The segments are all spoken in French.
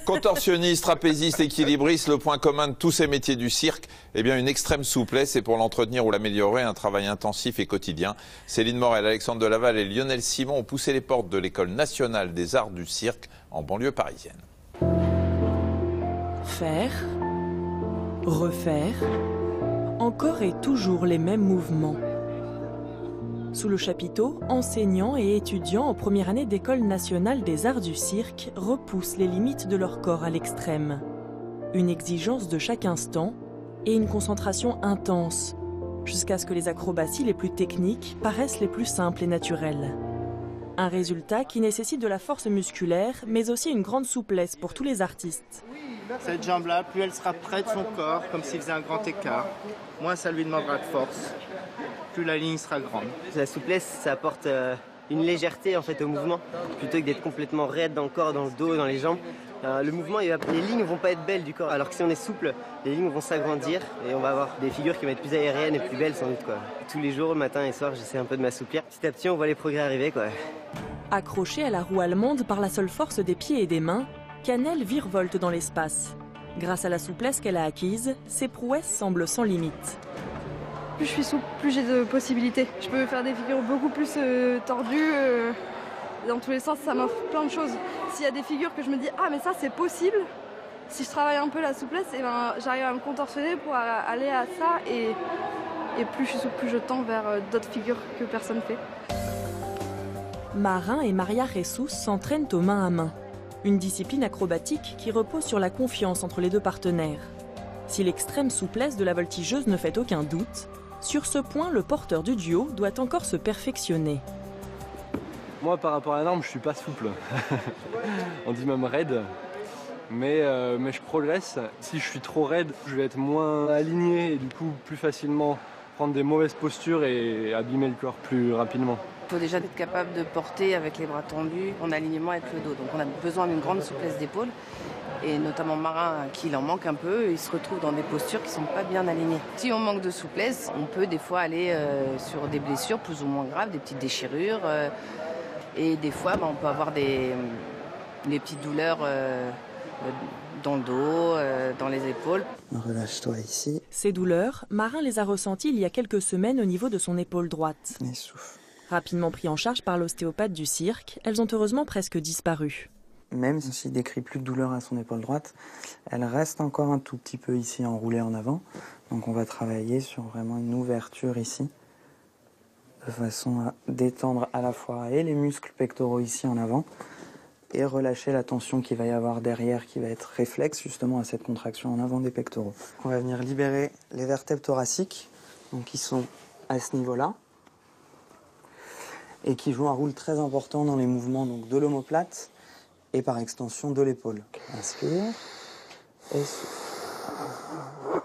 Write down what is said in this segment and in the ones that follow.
Contorsionniste, trapéziste, équilibriste, le point commun de tous ces métiers du cirque, eh bien une extrême souplesse, et pour l'entretenir ou l'améliorer, un travail intensif et quotidien. Céline Morel, Alexandre Delaval et Lionel Simon ont poussé les portes de l'École nationale des arts du cirque en banlieue parisienne. Faire, refaire, encore et toujours les mêmes mouvements. Sous le chapiteau, enseignants et étudiants en première année d'École nationale des arts du cirque repoussent les limites de leur corps à l'extrême. Une exigence de chaque instant et une concentration intense, jusqu'à ce que les acrobaties les plus techniques paraissent les plus simples et naturelles. Un résultat qui nécessite de la force musculaire, mais aussi une grande souplesse pour tous les artistes. Cette jambe-là, plus elle sera près de son corps, comme s'il faisait un grand écart, moins ça lui demandera de force, plus la ligne sera grande. La souplesse, ça apporte une légèreté en fait au mouvement, plutôt que d'être complètement raide dans le corps, dans le dos, dans les jambes. Le mouvement, les lignes vont pas être belles du corps, alors que si on est souple, les lignes vont s'agrandir et on va avoir des figures qui vont être plus aériennes et plus belles sans doute, quoi. Tous les jours, matin et soir, j'essaie un peu de m'assouplir. Petit à petit, on voit les progrès arriver, quoi. Accroché à la roue allemande par la seule force des pieds et des mains, Canel virevolte dans l'espace. Grâce à la souplesse qu'elle a acquise, ses prouesses semblent sans limite. Plus je suis souple, plus j'ai de possibilités. Je peux faire des figures beaucoup plus tordues. Dans tous les sens, ça m'offre plein de choses. S'il y a des figures que je me dis « Ah, mais ça, c'est possible !» Si je travaille un peu la souplesse, eh ben, j'arrive à me contorsionner pour aller à ça. Et plus je suis souple, plus je tends vers d'autres figures que personne ne fait. Marin et Maria Jesus s'entraînent aux mains à main. Une discipline acrobatique qui repose sur la confiance entre les deux partenaires. Si l'extrême souplesse de la voltigeuse ne fait aucun doute, sur ce point, le porteur du duo doit encore se perfectionner. Moi, par rapport à la norme, je suis pas souple. On dit même raide. Mais je progresse. Si je suis trop raide, je vais être moins aligné et du coup plus facilement prendre des mauvaises postures et abîmer le corps plus rapidement. Il faut déjà être capable de porter avec les bras tendus, en alignement avec le dos. Donc on a besoin d'une grande souplesse d'épaule. Et notamment Marin, qui il en manque un peu, il se retrouve dans des postures qui ne sont pas bien alignées. Si on manque de souplesse, on peut des fois aller sur des blessures plus ou moins graves, des petites déchirures. Et des fois, on peut avoir des petites douleurs dans le dos, dans les épaules. Relâche-toi ici. Ces douleurs, Marin les a ressenties il y a quelques semaines au niveau de son épaule droite. Et souffle. Rapidement pris en charge par l'ostéopathe du cirque, elles ont heureusement presque disparu. Même s'il décrit plus de douleur à son épaule droite, elle reste encore un tout petit peu ici enroulée en avant. Donc on va travailler sur vraiment une ouverture ici, de façon à détendre à la fois et les muscles pectoraux ici en avant, et relâcher la tension qu'il va y avoir derrière, qui va être réflexe justement à cette contraction en avant des pectoraux. On va venir libérer les vertèbres thoraciques, donc qui sont à ce niveau-là, et qui jouent un rôle très important dans les mouvements donc, de l'omoplate, et par extension de l'épaule. Inspire et souffle.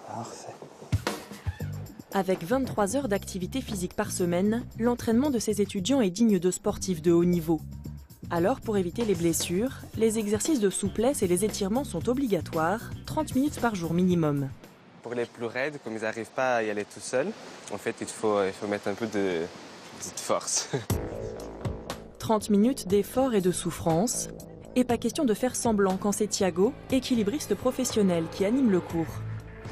Parfait. Avec 23 heures d'activité physique par semaine, l'entraînement de ces étudiants est digne de sportifs de haut niveau. Alors, pour éviter les blessures, les exercices de souplesse et les étirements sont obligatoires, 30 minutes par jour minimum. Pour les plus raides, comme ils n'arrivent pas à y aller tout seuls, en fait, il faut mettre un peu de force. 30 minutes d'effort et de souffrance. Et pas question de faire semblant quand c'est Thiago, équilibriste professionnel, qui anime le cours.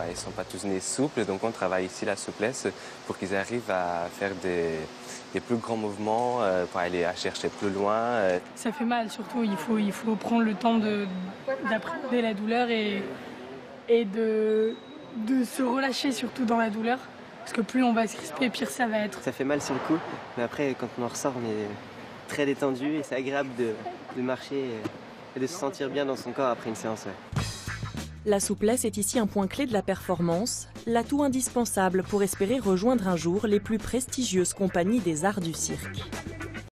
Ils ne sont pas tous nés souples, donc on travaille ici la souplesse pour qu'ils arrivent à faire des plus grands mouvements, pour aller à chercher plus loin. Ça fait mal, surtout. Il faut prendre le temps d'appréhender la douleur et de se relâcher, surtout dans la douleur. Parce que plus on va se crisper, pire ça va être. Ça fait mal sur le coup, mais après, quand on en ressort, on est très détendu et c'est agréable de marcher et de se sentir bien dans son corps après une séance. Ouais. La souplesse est ici un point clé de la performance, l'atout indispensable pour espérer rejoindre un jour les plus prestigieuses compagnies des arts du cirque.